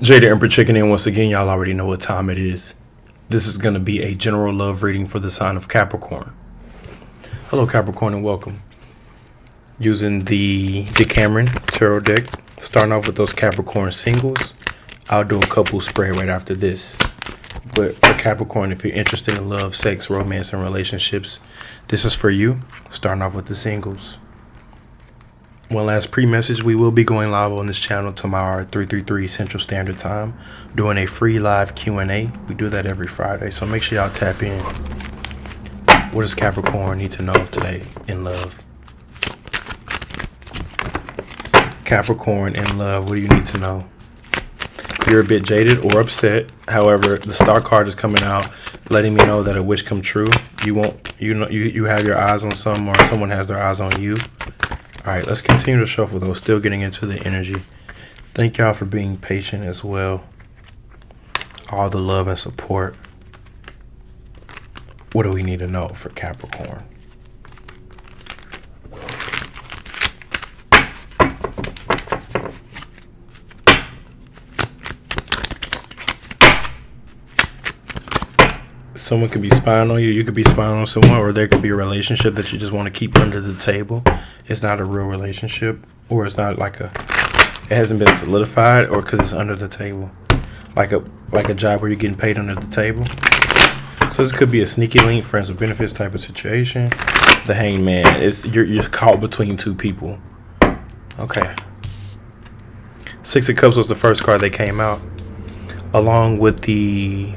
Jada Emperor checking in once again. Y'all already know what time it is. This is going to be a general love reading for the sign of Capricorn. Hello, Capricorn, and welcome. Using the Decameron Tarot deck, starting off with those Capricorn singles. I'll do a couple spread right after this. But for Capricorn, if you're interested in love, sex, romance, and relationships, this is for you. Starting off with the singles. One last pre-message, we will be going live on this channel tomorrow at 3:33 Central Standard Time, doing a free live Q&A. We do that every Friday, so make sure y'all tap in. What does Capricorn need to know today in love? Capricorn in love, what do you need to know? You're a bit jaded or upset. However, the Star card is coming out, letting me know that a wish come true. You have your eyes on someone, or someone has their eyes on you. All right, let's continue to shuffle though. Still getting into the energy. Thank y'all for being patient as well. All the love and support. What do we need to know for Capricorn? Someone could be spying on you. You could be spying on someone, or there could be a relationship that you just want to keep under the table. It's not a real relationship, or it's not like it hasn't been solidified, or because it's under the table, like a job where you're getting paid under the table. So this could be a sneaky link, friends with benefits type of situation. The Hanged Man, you're caught between two people. Okay. Six of Cups was the first card that came out, along with the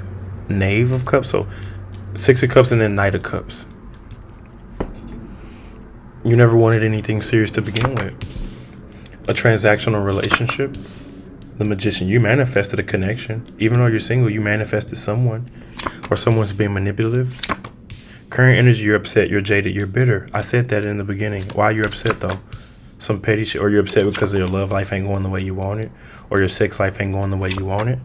Knave of Cups. So Six of Cups and then Knight of Cups. You never wanted anything serious to begin with. A transactional relationship. The Magician. You manifested a connection. Even though you're single, you manifested someone, or someone's being manipulative. Current energy, you're upset, you're jaded, you're bitter. I said that in the beginning. Why you're upset though? Some petty shit, or you're upset because your love life ain't going the way you want it, or your sex life ain't going the way you want it.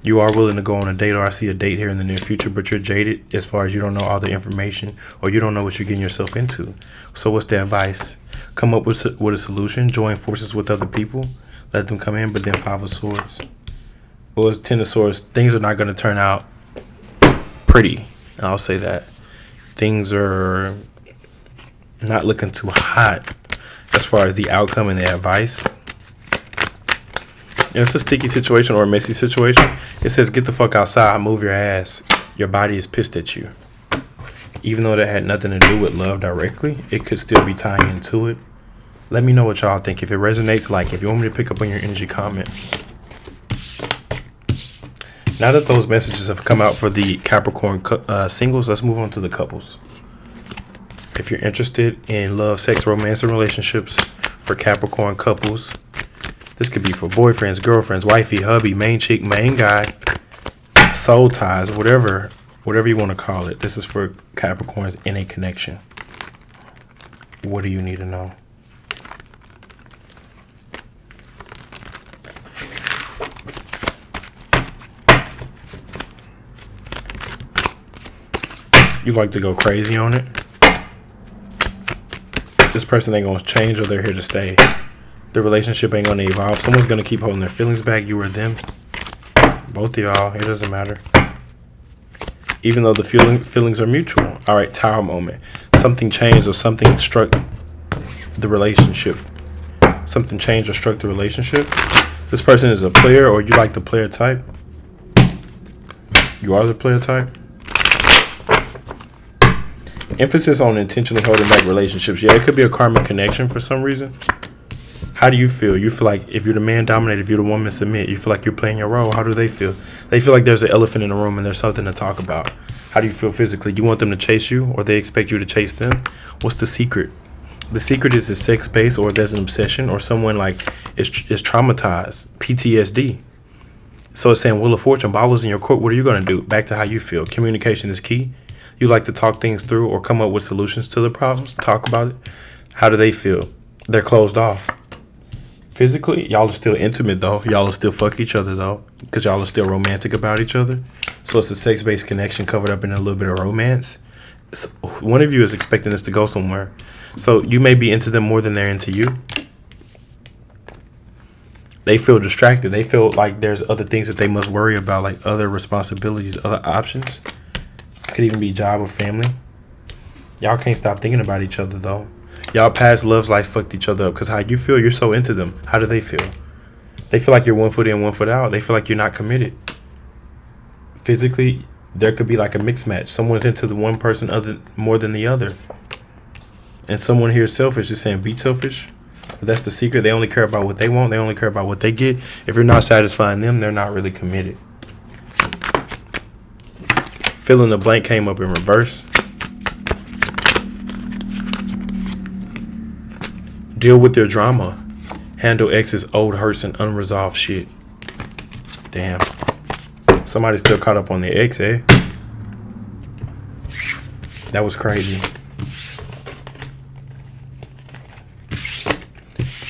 You are willing to go on a date, or I see a date here in the near future, but you're jaded as far as you don't know all the information, or you don't know what you're getting yourself into. So what's the advice? Come up with a solution. Join forces with other people. Let them come in, but then Five of Swords. Well, it's Ten of Swords. Things are not going to turn out pretty. I'll say that. Things are not looking too hot as far as the outcome and the advice. It's a sticky situation or a messy situation. It says, get the fuck outside, move your ass. Your body is pissed at you. Even though that had nothing to do with love directly, it could still be tying into it. Let me know what y'all think. If it resonates, like. If you want me to pick up on your energy, comment. Now that those messages have come out for the Capricorn singles, let's move on to the couples. If you're interested in love, sex, romance, and relationships for Capricorn couples, this could be for boyfriends, girlfriends, wifey, hubby, main chick, main guy, soul ties, whatever you want to call it. This is for Capricorns in a connection. What do you need to know? You like to go crazy on it? This person ain't going to change, or they're here to stay. The relationship ain't going to evolve. Someone's going to keep holding their feelings back, you or them. Both of y'all, it doesn't matter. Even though the feelings are mutual. All right, Tower moment. Something changed, or something struck the relationship. Something changed or struck the relationship. This person is a player, or you like the player type. You are the player type. Emphasis on intentionally holding back relationships. Yeah, it could be a karmic connection for some reason. How do you feel? You feel like if you're the man dominate, if you're the woman submit, you feel like you're playing your role. How do they feel? They feel like there's an elephant in the room and there's something to talk about. How do you feel physically? You want them to chase you, or they expect you to chase them? What's the secret? The secret is a sex base, or there's an obsession, or someone like is traumatized, PTSD. So it's saying Wheel of Fortune, ball is in your court. What are you going to do? Back to how you feel. Communication is key. You like to talk things through or come up with solutions to the problems. Talk about it. How do they feel? They're closed off. Physically, y'all are still intimate though. Y'all will still fuck each other though, because y'all are still romantic about each other. So it's a sex-based connection covered up in a little bit of romance. So one of you is expecting this to go somewhere. So you may be into them more than they're into you. They feel distracted. They feel like there's other things that they must worry about, like other responsibilities, other options. Could even be job or family. Y'all can't stop thinking about each other, though. Y'all past loves life fucked each other up, because how you feel, you're so into them. How do they feel? They feel like you're 1 foot in, 1 foot out. They feel like you're not committed. Physically, there could be like a mixed match. Someone's into the one person more than the other. And someone here is selfish. Just saying, be selfish. But that's the secret. They only care about what they want. They only care about what they get. If you're not satisfying them, they're not really committed. Fill in the blank came up in reverse. Deal with their drama. Handle ex's old hurts and unresolved shit. Damn. Somebody's still caught up on the ex, eh? That was crazy.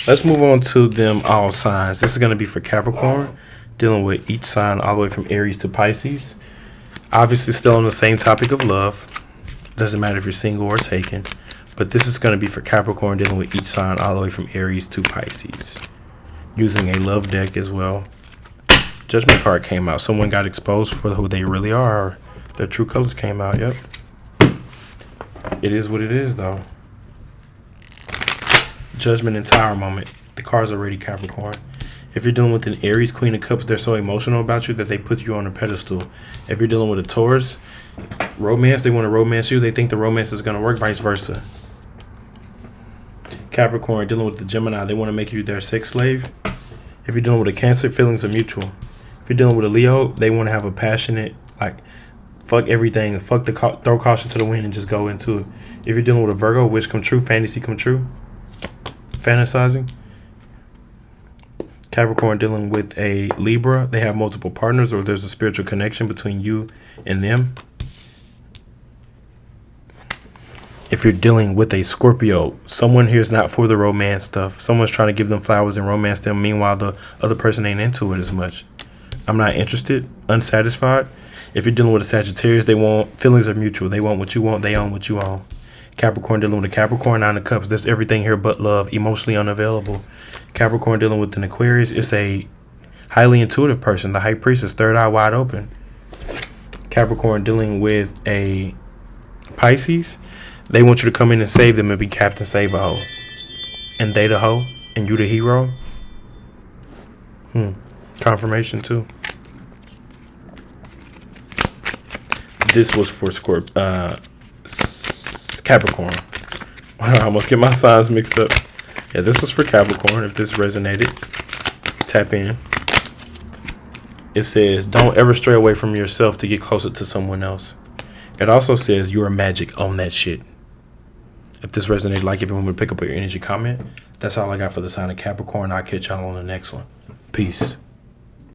Let's move on to them all signs. This is going to be for Capricorn, dealing with each sign all the way from Aries to Pisces. Obviously still on the same topic of love. Doesn't matter if you're single or taken. But this is going to be for Capricorn, dealing with each sign all the way from Aries to Pisces. Using a love deck as well. Judgment card came out. Someone got exposed for who they really are. Or their true colors came out. Yep. It is what it is, though. Judgment and Tower moment. The cards are ready, Capricorn. If you're dealing with an Aries, Queen of Cups, they're so emotional about you that they put you on a pedestal. If you're dealing with a Taurus, romance, they want to romance you. They think the romance is going to work, vice versa. Capricorn, dealing with the Gemini, they want to make you their sex slave. If you're dealing with a Cancer, feelings are mutual. If you're dealing with a Leo, they want to have a passionate, like, fuck everything, throw caution to the wind and just go into it. If you're dealing with a Virgo, wish come true, fantasy come true. Fantasizing. Capricorn, dealing with a Libra, they have multiple partners or there's a spiritual connection between you and them. If you're dealing with a Scorpio, someone here is not for the romance stuff. Someone's trying to give them flowers and romance them. Meanwhile, the other person ain't into it as much. I'm not interested, unsatisfied. If you're dealing with a Sagittarius, they want, feelings are mutual. They want what you want. They own what you own. Capricorn, dealing with a Capricorn, 9 of Cups. There's everything here but love, emotionally unavailable. Capricorn, dealing with an Aquarius, it's a highly intuitive person. The High Priestess, third eye wide open. Capricorn, dealing with a Pisces, they want you to come in and save them and be Captain Save a Hoe. And they the hoe and you the hero. Confirmation too. This was for Capricorn. I almost get my signs mixed up. Yeah, this was for Capricorn. If this resonated, tap in. It says, don't ever stray away from yourself to get closer to someone else. It also says, you're magic, own that shit. If this resonated, like if you want me to pick up your energy, comment. That's all I got for the sign of Capricorn. I'll catch y'all on the next one. Peace.